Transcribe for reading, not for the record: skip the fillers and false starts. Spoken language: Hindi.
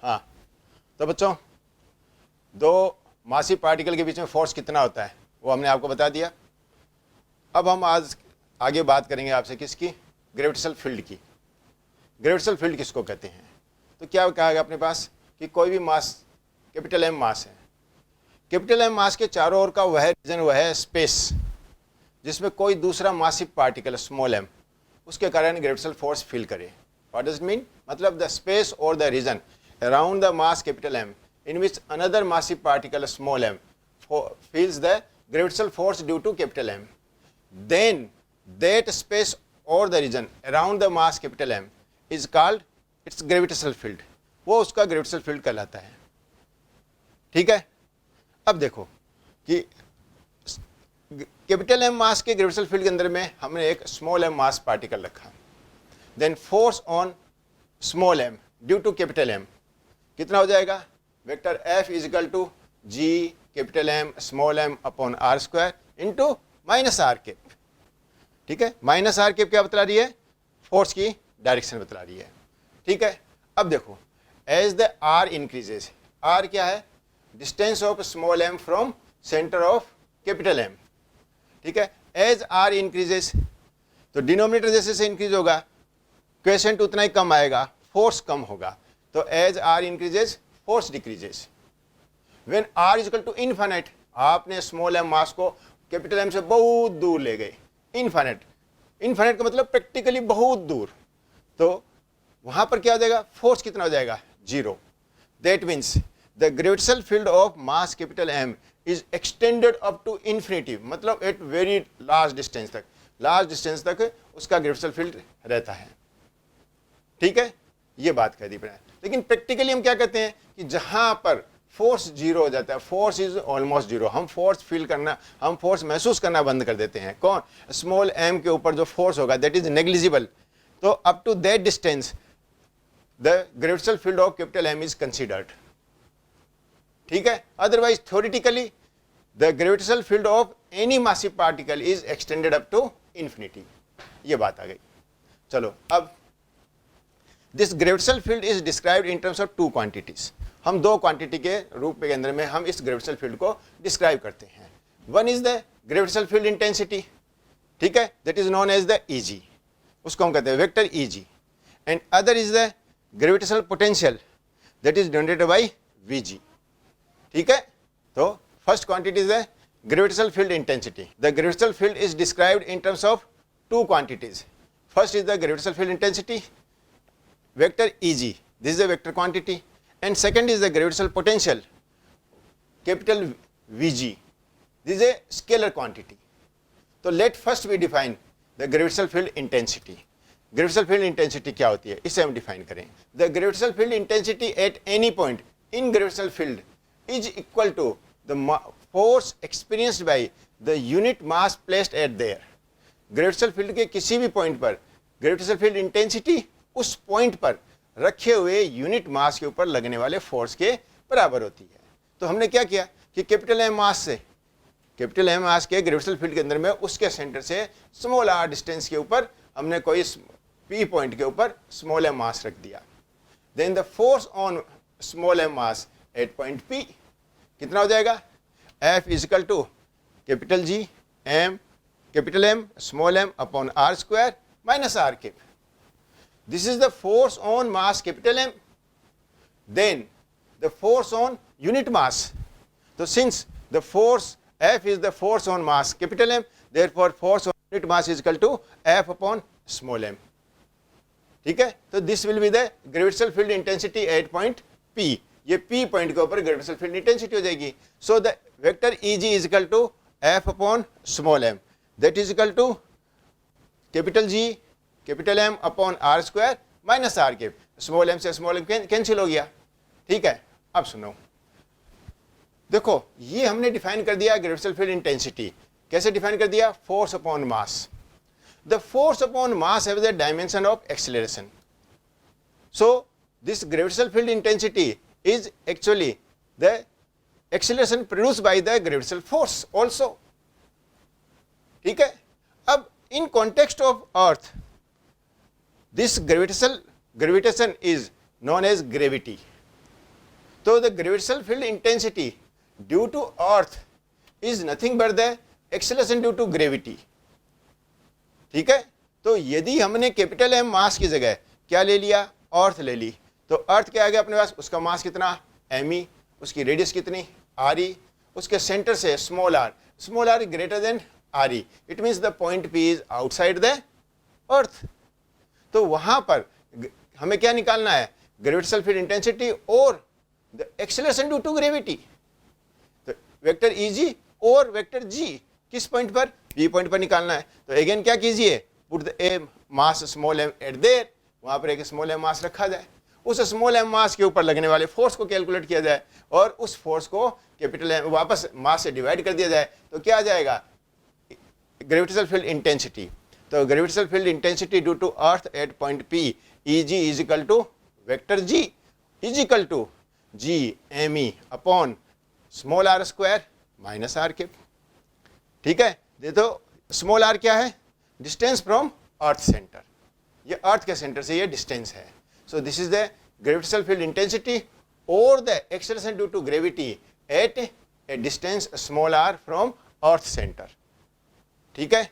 हाँ, तो बच्चों दो मासी पार्टिकल के बीच में फोर्स कितना होता है वो हमने आपको बता दिया। अब हम आज आगे बात करेंगे आपसे किसकी, ग्रेविटेशनल फील्ड की। ग्रेविटेशनल फील्ड किसको कहते हैं? तो क्या कहा गया अपने पास कि कोई भी मास कैपिटल एम मास है, कैपिटल एम मास के चारों ओर का वह रीजन, वह स्पेस जिसमें कोई दूसरा मासिव पार्टिकल स्मॉल एम उसके कारण ग्रेविटेशनल फोर्स फील करे। What does it mean? मतलब द स्पेस और the region around the mass capital M in which another massive particle small m feels the gravitational force due to capital M, then that space or the region around the mass capital M is called its gravitational field. वो उसका gravitational field कहलाता है। ठीक है, अब देखो कि कैपिटल एम मास के ग्रेविटेशनल फील्ड के अंदर में हमने एक स्मॉल एम मास पार्टिकल रखा, then force on small M due to capital M कितना हो जाएगा? Vector F is equal to G capital M small M upon R square into minus R cap. ठीक है, माइनस आर केप क्या बतला रही है? फोर्स की डायरेक्शन बतला रही है। ठीक है, अब देखो as the R increases, R क्या है? Distance of small M from centre of capital M. ठीक है, एज आर इंक्रीजेज तो डिनोमिनेटर जैसे जैसे इंक्रीज होगा क्वेश्चन उतना ही कम आएगा, फोर्स कम होगा। तो as R increases force decreases. When R is equal to infinite, आपने स्मॉल एम मास को कैपिटल एम से बहुत दूर ले गए, इनफाइनाइट, इनफाइनाइट का मतलब प्रैक्टिकली बहुत दूर, तो वहां पर क्या हो जाएगा? फोर्स कितना हो जाएगा? Zero. That means the gravitational field of mass capital M is extended up to infinity, मतलब एट वेरी लार्ज डिस्टेंस तक, लार्ज डिस्टेंस तक उसका ग्रेविटेशनल फील्ड रहता है। ठीक है, ये बात कह दी मैंने। लेकिन प्रैक्टिकली हम क्या कहते हैं कि जहां पर फोर्स जीरो हो जाता है, फोर्स इज ऑलमोस्ट जीरो, हम फोर्स फील करना, हम फोर्स महसूस करना बंद कर देते हैं। कौन? स्मॉल एम के ऊपर जो फोर्स होगा दैट इज नेग्लिजिबल। तो up to that distance the gravitational field of capital M is considered. ठीक है, otherwise theoretically the gravitational field of any massive particle is extended up to infinity. ये बात आ गई। चलो, अब this gravitational field is described in terms of two quantities. हम दो क्वांटिटी के रूप के अंदर में हम इस ग्रेविटेशनल फील्ड को डिस्क्राइब करते हैं। One is the gravitational field intensity, ठीक है, that is known as the E G, उसको हम कहते हैं vector E G. And other is the gravitational potential that is denoted by V G. ठीक है, तो first quantity is the gravitational field intensity. The gravitational field is described in terms of two quantities. First is the gravitational field intensity vector Eg, this is a vector quantity, and second is the gravitational potential capital Vg, this is a scalar quantity. So let first we define the gravitational field intensity. Gravitational field intensity क्या होती है इसे हम define करें। The gravitational field intensity at any point in gravitational field is equal to the force experienced by the unit mass placed at there. Gravitational field के किसी भी point पर gravitational field intensity उस पॉइंट पर रखे हुए यूनिट मास के ऊपर लगने वाले फोर्स के बराबर होती है। तो हमने क्या किया कि कैपिटल एम मास से, कैपिटल एम मास के ग्रेविटेशनल फील्ड के अंदर में उसके सेंटर से स्मॉल आर डिस्टेंस के ऊपर हमने कोई पी पॉइंट के ऊपर स्मॉल एम मास रख दिया। Then the force on small M mass at point P कितना हो जाएगा? F is equal to capital G M capital M small M upon R square minus R cap. This is the force on mass capital M. Then the force on unit mass. So since the force F is the force on mass capital M, therefore force on unit mass is equal to F upon small m. ठीक है, तो this will be the gravitational field intensity at point P. ये P पॉइंट के ऊपर gravitational field intensity हो जाएगी। So the vector Eg is equal to F upon small m. That is equal to capital G capital M upon R square minus R cap. Small M से स्मॉल एम कैंसिल हो गया। ठीक है, अब सुनो, देखो ये हमने डिफाइन कर दिया ग्रेविटेशनल फील्ड इंटेंसिटी। कैसे डिफाइन कर दिया? Force upon mass. The force upon mass have the dimension of acceleration. So this gravitational field intensity is actually the acceleration produced by the gravitational force also. ठीक है, अब in context of earth this gravitation is known as gravity. तो the gravitational field intensity due to earth is nothing but the acceleration due to gravity. ठीक है, तो यदि हमने कैपिटल एम मास की जगह क्या ले लिया, अर्थ ले ली, तो अर्थ क्या आ गया अपने पास, उसका मास कितना एम ई, उसकी रेडियस कितनी आर ई, उसके सेंटर से small R greater than R E, it means the point P is outside the earth. तो वहां पर हमें क्या निकालना है, ग्रेविटेशनल फील्ड इंटेंसिटी और the acceleration due to gravity. तो वेक्टर ई जी और वेक्टर जी किस पॉइंट पर, बी पॉइंट पर निकालना है। तो अगेन क्या कीजिए, put the A mass small M at there, वहां पर एक स्मॉल एम मास रखा जाए, उस स्मॉल एम मास के ऊपर लगने वाले फोर्स को कैलकुलेट किया जाए और उस फोर्स को कैपिटल एम वापस मास से डिवाइड कर दिया जाए, तो क्या आ जाएगा, ग्रेविटेशनल फील्ड इंटेंसिटी। तो gravitational field intensity due to earth at point P E G is equal to vector G is equal to G M E upon small R square minus R cube. ठीक है, देखो स्मॉल आर क्या है, डिस्टेंस फ्रॉम अर्थ सेंटर, ये अर्थ के सेंटर से ये डिस्टेंस है। So this is the gravitational field intensity और the acceleration due to gravity at a distance small R from earth centre. ठीक है,